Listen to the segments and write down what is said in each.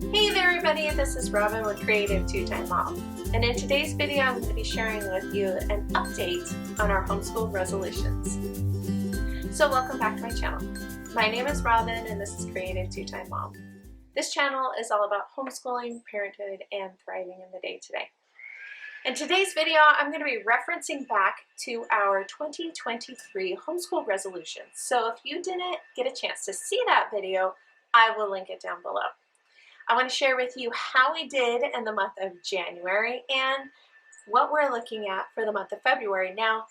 Hey there everybody, this is Robin with Creative2xmom, and in today's video I'm going to be sharing with you an update on our homeschool resolutions. So welcome back to my channel. My name is Robin and this is Creative2xmom. This channel is all about homeschooling, parenthood, and thriving in the day-to-day. In today's video I'm going to be referencing back to our 2023 homeschool resolutions. So if you didn't get a chance to see that video, I will link it down below. I want to share with you how we did in the month of January and what we're looking at for the month of February. Now,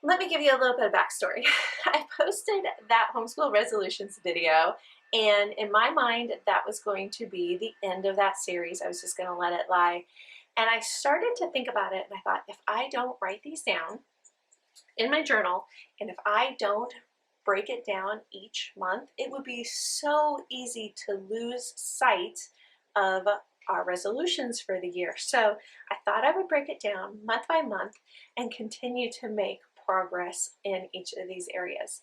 let me give you a little bit of backstory. I posted that homeschool resolutions video, and in my mind, that was going to be the end of that series. I was just going to let it lie. And I started to think about it, and I thought, if I don't write these down in my journal, and if I don't break it down each month, it would be so easy to lose sight of our resolutions for the year. So I thought I would break it down month by month and continue to make progress in each of these areas.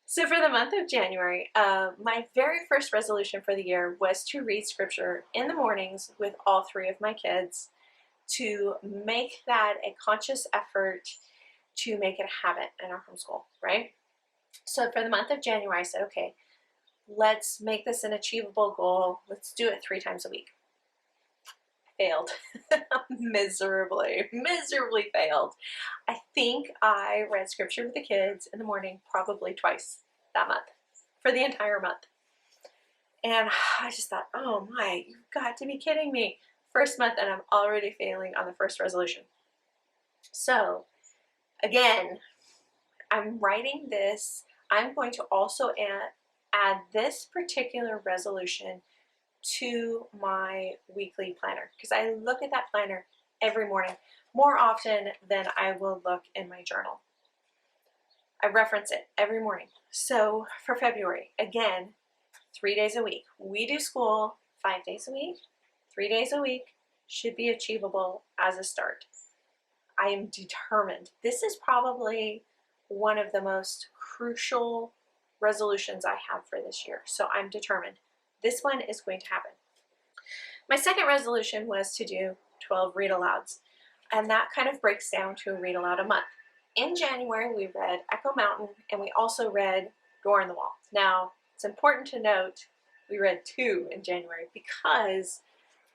So for the month of January, my very first resolution for the year was to read scripture in the mornings with all three of my kids, to make that a conscious effort to make it a habit in our homeschool, right? So for the month of January, I said, okay, let's make this an achievable goal. Let's do it 3 times a week. I failed. miserably failed. I think I read scripture with the kids in the morning probably twice that month, for the entire month. And I just thought, oh my, you've got to be kidding me. First month and I'm already failing on the first resolution. So again, I'm writing this. I'm going to also add this particular resolution to my weekly planner, because I look at that planner every morning, more often than I will look in my journal. I reference it every morning. So for February, again, 3 days a week. We do school 5 days a week. 3 days a week should be achievable as a start. I am determined. This is probably one of the most crucial resolutions I have for this year. So I'm determined. This one is going to happen. My second resolution was to do 12 read alouds, and that kind of breaks down to a read aloud a month. In January, we read Echo Mountain, and we also read Door in the Wall. Now, it's important to note we read 2 in January because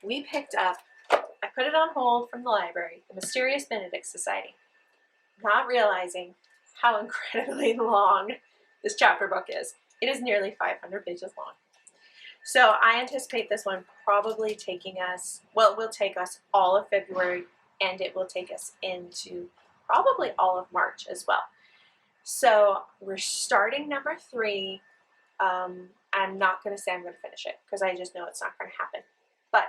we picked up, I put it on hold from the library, The Mysterious Benedict Society, not realizing how incredibly long this chapter book is. It is nearly 500 pages long. So I anticipate this one probably taking us, well, it will take us all of February, and it will take us into probably all of March as well. So we're starting number 3. I'm not going to say I'm going to finish it because I just know it's not going to happen. But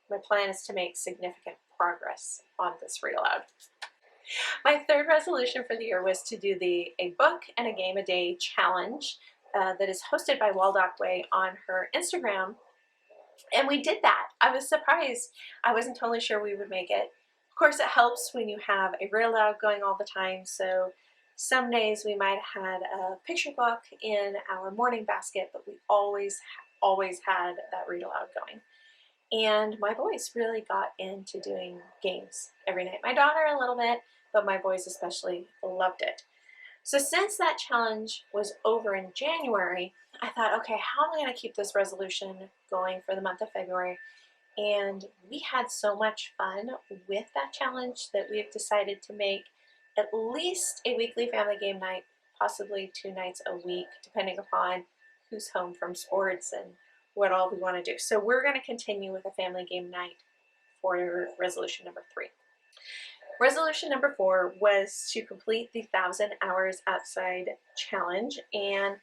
my plan is to make significant progress on this read aloud. My third resolution for the year was to do a book and a game a day challenge that is hosted by Way on her Instagram. And we did that. I was surprised. I wasn't totally sure we would make it. Of course, it helps when you have a read aloud going all the time. So some days we might have had a picture book in our morning basket, but we always had that read aloud going. And my boys really got into doing games every night. My daughter a little bit, but my boys especially loved it. So since that challenge was over in January, I thought, okay, how am I going to keep this resolution going for the month of February? And we had so much fun with that challenge that we have decided to make at least a weekly family game night, possibly 2 nights a week, depending upon who's home from sports and what all we want to do. So we're going to continue with a family game night for resolution number 3. Resolution number 4 was to complete the 1,000 hours outside challenge, and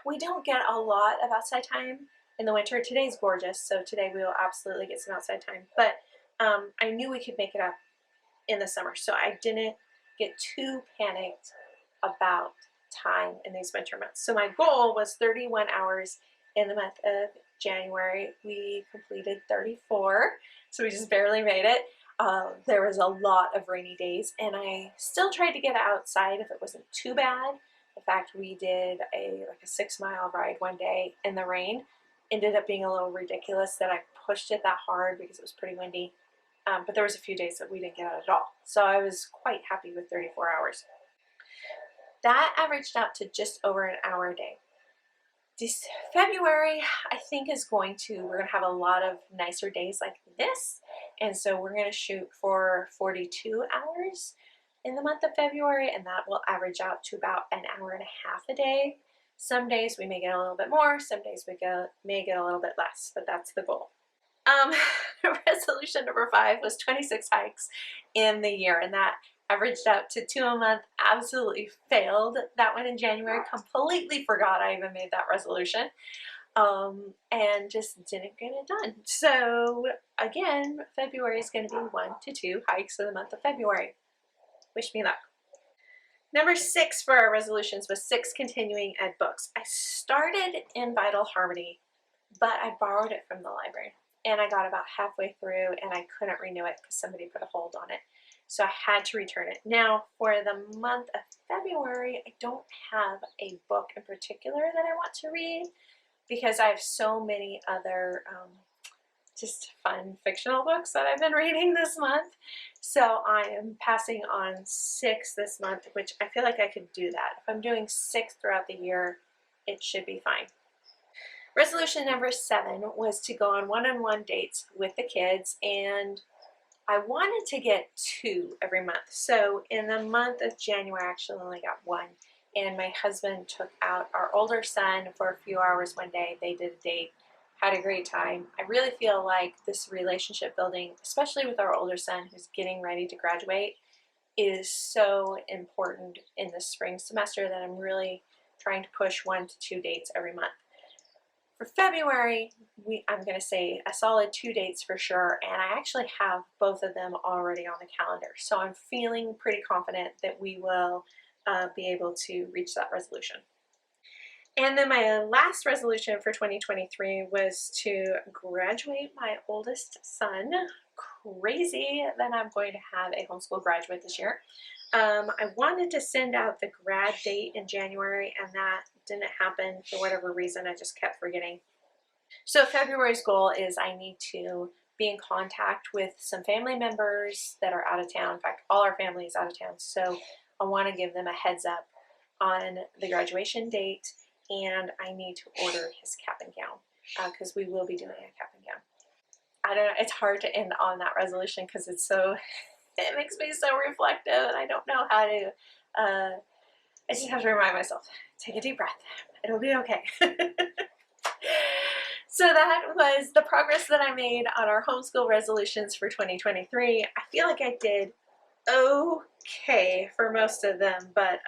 we don't get a lot of outside time in the winter. Today's gorgeous, so today we will absolutely get some outside time, but I knew we could make it up in the summer, so I didn't get too panicked about time in these winter months. So my goal was 31 hours in the month of January. We completed 34, so we just barely made it. There was a lot of rainy days, and I still tried to get outside if it wasn't too bad. In fact, we did like a 6-mile ride one day in the rain, ended up being a little ridiculous that I pushed it that hard because it was pretty windy. But there was a few days that we didn't get out at all. So I was quite happy with 34 hours. That averaged out to just over an hour a day. This February, I think we're going to have a lot of nicer days like this. And so we're going to shoot for 42 hours in the month of February, and that will average out to about an hour and a half a day. Some days we may get a little bit more, some days we may get a little bit less, but that's the goal. Resolution number 5 was 26 hikes in the year, and that averaged out to 2 a month. Absolutely failed that one in January. Completely forgot I even made that resolution, and just didn't get it done. So again, February is going to be 1 to 2 hikes in the month of February. Wish me luck. Number 6 for our resolutions was 6 continuing ed books. I started in Vital Harmony, but I borrowed it from the library. And I got about halfway through and I couldn't renew it because somebody put a hold on it. So I had to return it. Now for the month of February, I don't have a book in particular that I want to read because I have so many other just fun fictional books that I've been reading this month. So I am passing on 6 this month, which I feel like I could do that. If I'm doing 6 throughout the year, it should be fine. Resolution number 7 was to go on one-on-one dates with the kids, and I wanted to get 2 every month. So in the month of January, I actually only got 1, and my husband took out our older son for a few hours one day. They did a date, had a great time. I really feel like this relationship building, especially with our older son who's getting ready to graduate, is so important in the spring semester that I'm really trying to push 1 to 2 dates every month. For February, I'm going to say a solid 2 dates for sure, and I actually have both of them already on the calendar. So I'm feeling pretty confident that we will be able to reach that resolution. And then my last resolution for 2023 was to graduate my oldest son. Crazy that I'm going to have a homeschool graduate this year. I wanted to send out the grad date in January, and that didn't happen for whatever reason. I just kept forgetting. So February's goal is I need to be in contact with some family members that are out of town. In fact, all our family is out of town. So I want to give them a heads up on the graduation date, and I need to order his cap and gown because we will be doing a cap and gown. I don't know, it's hard to end on that resolution because it's so, it makes me so reflective, and I don't know how to, I just have to remind myself, take a deep breath, it'll be okay. So that was the progress that I made on our homeschool resolutions for 2023. I feel like I did okay for most of them, but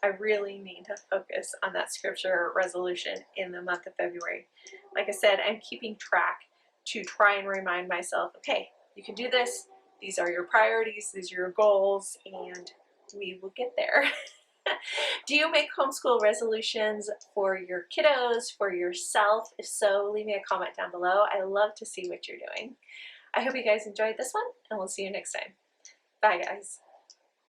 I really need to focus on that scripture resolution in the month of February. Like I said, I'm keeping track to try and remind myself, okay, you can do this, these are your priorities, these are your goals, and we will get there. Do you make homeschool resolutions for your kiddos, for yourself? If so, leave me a comment down below. I love to see what you're doing. I hope you guys enjoyed this one, and we'll see you next time. Bye, guys.